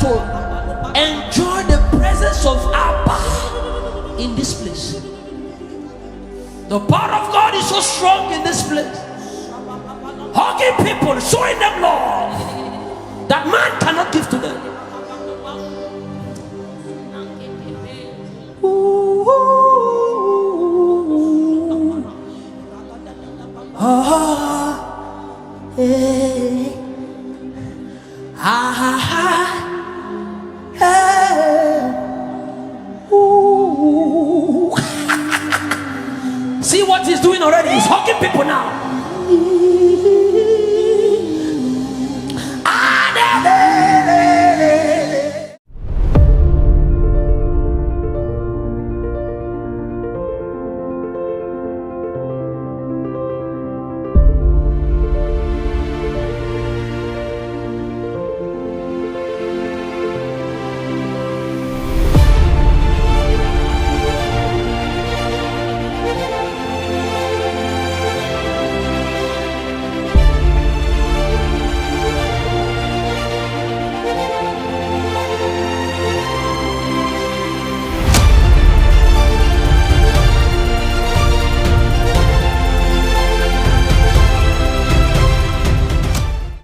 people enjoy the presence of Abba in this place. The power of God is so strong in this place. Hugging people, showing them love that man cannot give to them. See what he's doing already? He's hugging people now.